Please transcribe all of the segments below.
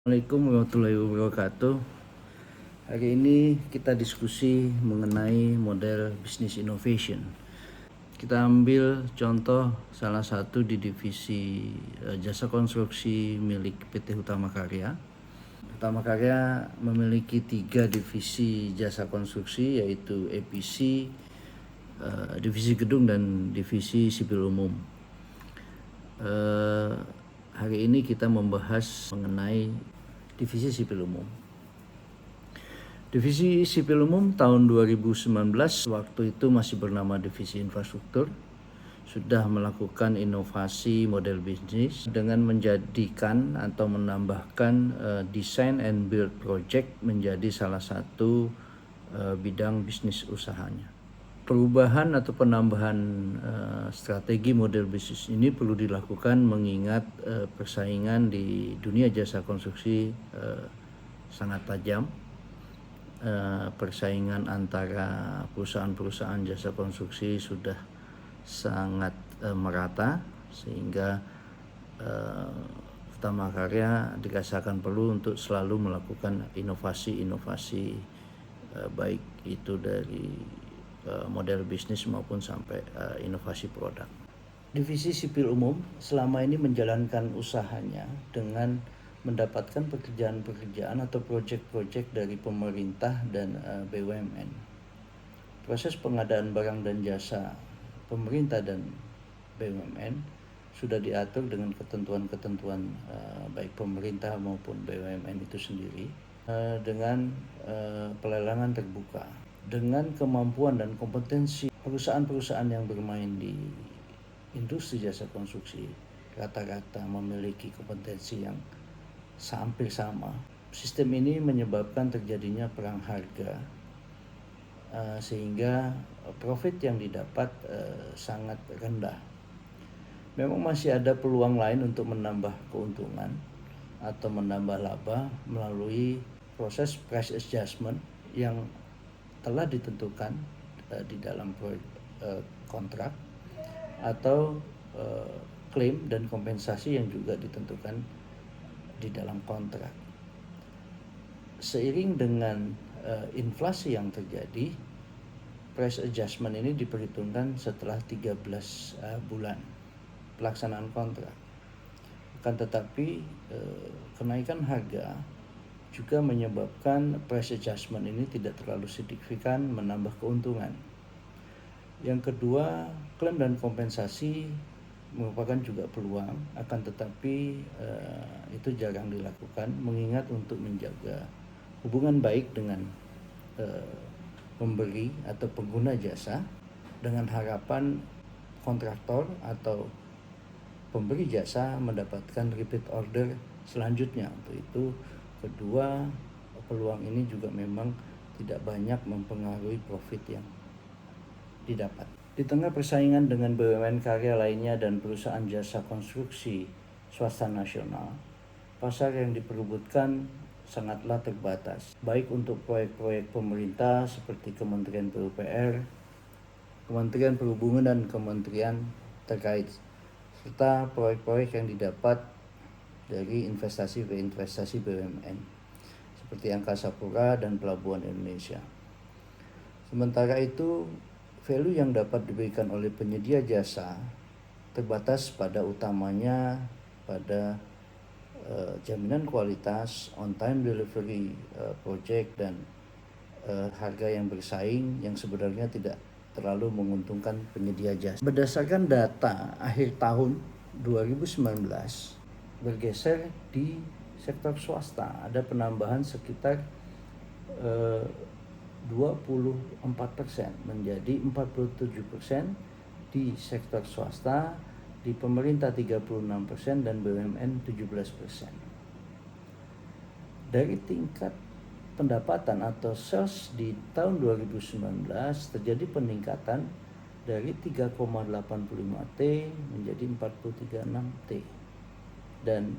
Assalamualaikum warahmatullahi wabarakatuh. Hari ini kita diskusi mengenai model business innovation. Kita ambil contoh salah satu di divisi jasa konstruksi milik PT Hutama Karya. Hutama Karya memiliki 3 divisi jasa konstruksi, yaitu EPC, divisi gedung dan divisi sipil umum. Hari ini kita membahas mengenai divisi sipil umum. Divisi sipil umum tahun 2019, waktu itu masih bernama divisi infrastruktur, sudah melakukan inovasi model bisnis dengan menjadikan atau menambahkan design and build project menjadi salah satu bidang bisnis usahanya. Perubahan atau penambahan strategi model bisnis ini perlu dilakukan mengingat persaingan di dunia jasa konstruksi sangat tajam. Persaingan antara perusahaan-perusahaan jasa konstruksi sudah sangat merata, sehingga Hutama Karya dirasakan perlu untuk selalu melakukan inovasi-inovasi, baik itu dari model bisnis maupun sampai inovasi produk. Divisi sipil umum selama ini menjalankan usahanya dengan mendapatkan pekerjaan-pekerjaan atau proyek-proyek dari pemerintah dan BUMN. Proses pengadaan barang dan jasa pemerintah dan BUMN sudah diatur dengan ketentuan-ketentuan baik pemerintah maupun BUMN itu sendiri, dengan pelelangan terbuka. Dengan kemampuan dan kompetensi perusahaan-perusahaan yang bermain di industri jasa konstruksi rata-rata memiliki kompetensi yang hampir sama. Sistem ini menyebabkan terjadinya perang harga, sehingga profit yang didapat sangat rendah. Memang masih ada peluang lain untuk menambah keuntungan atau menambah laba melalui proses price adjustment yang telah ditentukan di dalam kontrak, atau klaim dan kompensasi yang juga ditentukan di dalam kontrak. Seiring dengan inflasi yang terjadi, price adjustment ini diperhitungkan setelah 13 bulan pelaksanaan kontrak. Akan tetapi kenaikan harga juga menyebabkan price adjustment ini tidak terlalu signifikan menambah keuntungan. Yang kedua, klaim dan kompensasi merupakan juga peluang, akan tetapi itu jarang dilakukan, mengingat untuk menjaga hubungan baik dengan pemberi atau pengguna jasa, dengan harapan kontraktor atau pemberi jasa mendapatkan repeat order selanjutnya. Untuk itu, kedua peluang ini juga memang tidak banyak mempengaruhi profit yang didapat. Di tengah persaingan dengan BUMN karya lainnya dan perusahaan jasa konstruksi swasta nasional, pasar yang diperebutkan sangatlah terbatas, baik untuk proyek-proyek pemerintah seperti Kementerian PUPR, Kementerian Perhubungan dan kementerian terkait, serta proyek-proyek yang didapat dari investasi BUMN seperti Angkasa Pura dan Pelabuhan Indonesia. Sementara itu, value yang dapat diberikan oleh penyedia jasa terbatas pada utamanya pada jaminan kualitas, on time delivery project, dan harga yang bersaing yang sebenarnya tidak terlalu menguntungkan penyedia jasa. Berdasarkan data akhir tahun 2019, bergeser di sektor swasta, ada penambahan sekitar 24% menjadi 47% di sektor swasta, di pemerintah 36% dan BUMN 17%. Dari tingkat pendapatan atau sales di tahun 2019 terjadi peningkatan dari 3,85 T menjadi 436 T, dan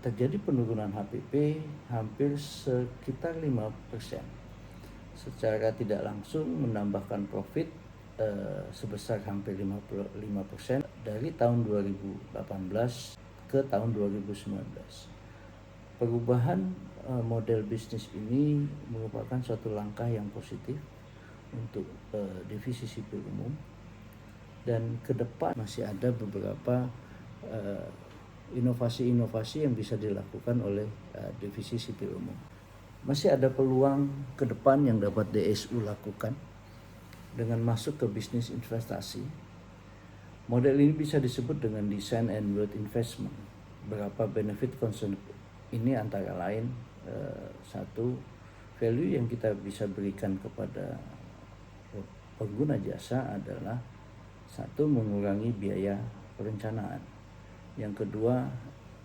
terjadi penurunan HPP hampir sekitar 5%. Secara tidak langsung menambahkan profit sebesar hampir 55% dari tahun 2018 ke tahun 2019. Perubahan model bisnis ini merupakan suatu langkah yang positif untuk divisi sipil umum, dan ke depan masih ada beberapa inovasi-inovasi yang bisa dilakukan oleh divisi sipil umum. Masih ada peluang ke depan yang dapat DSU lakukan dengan masuk ke bisnis investasi. Model ini bisa disebut dengan design and build investment. Berapa benefit concern ini antara lain satu, value yang kita bisa berikan kepada pengguna jasa adalah satu, mengurangi biaya perencanaan. Yang kedua,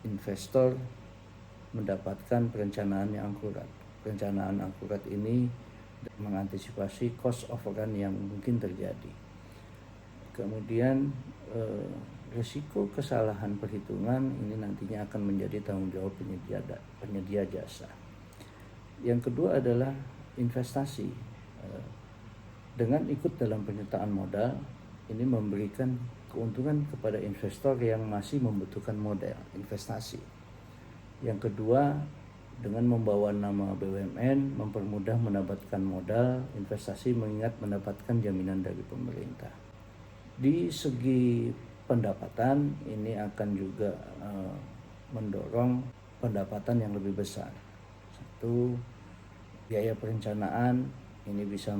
investor mendapatkan perencanaan yang akurat. Perencanaan akurat ini mengantisipasi cost overrun yang mungkin terjadi. Kemudian risiko kesalahan perhitungan ini nantinya akan menjadi tanggung jawab penyedia jasa. Yang kedua adalah investasi. Dengan ikut dalam penyertaan modal, ini memberikan keuntungan kepada investor yang masih membutuhkan modal investasi. Yang kedua, dengan membawa nama BUMN mempermudah mendapatkan modal investasi mengingat mendapatkan jaminan dari pemerintah. Di segi pendapatan ini akan juga mendorong pendapatan yang lebih besar. Satu, biaya perencanaan ini bisa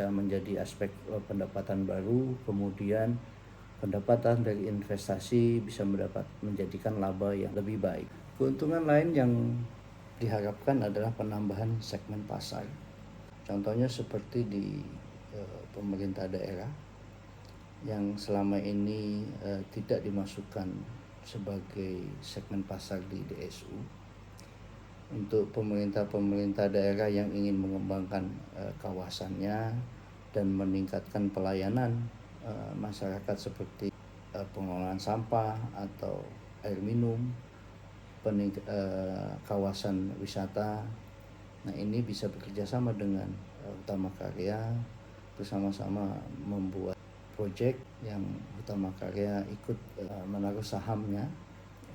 menjadi aspek pendapatan baru. Kemudian pendapatan dari investasi bisa menjadikan laba yang lebih baik. Keuntungan lain yang diharapkan adalah penambahan segmen pasar. Contohnya seperti di pemerintah daerah yang selama ini tidak dimasukkan sebagai segmen pasar di DSU. Untuk pemerintah daerah yang ingin mengembangkan kawasannya dan meningkatkan pelayanan masyarakat seperti pengelolaan sampah atau air minum, kawasan wisata. Nah, ini bisa bekerja sama dengan Utama Karya, bersama-sama membuat proyek yang Utama Karya ikut menaruh sahamnya.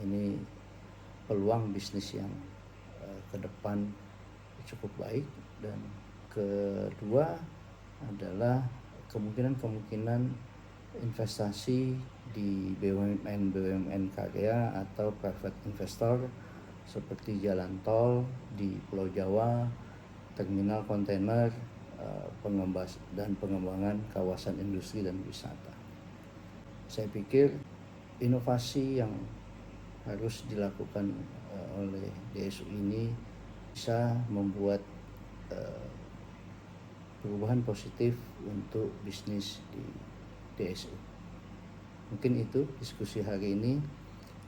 Ini peluang bisnis yang ke depan cukup baik. Dan kedua adalah kemungkinan investasi di BUMN karya atau private investor seperti jalan tol di Pulau Jawa, terminal kontainer, pengembangan kawasan industri dan wisata. Saya pikir inovasi yang harus dilakukan oleh DSU ini bisa membuat perubahan positif untuk bisnis di DSU. Mungkin itu diskusi hari ini.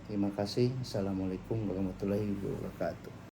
Terima kasih. Assalamualaikum warahmatullahi wabarakatuh.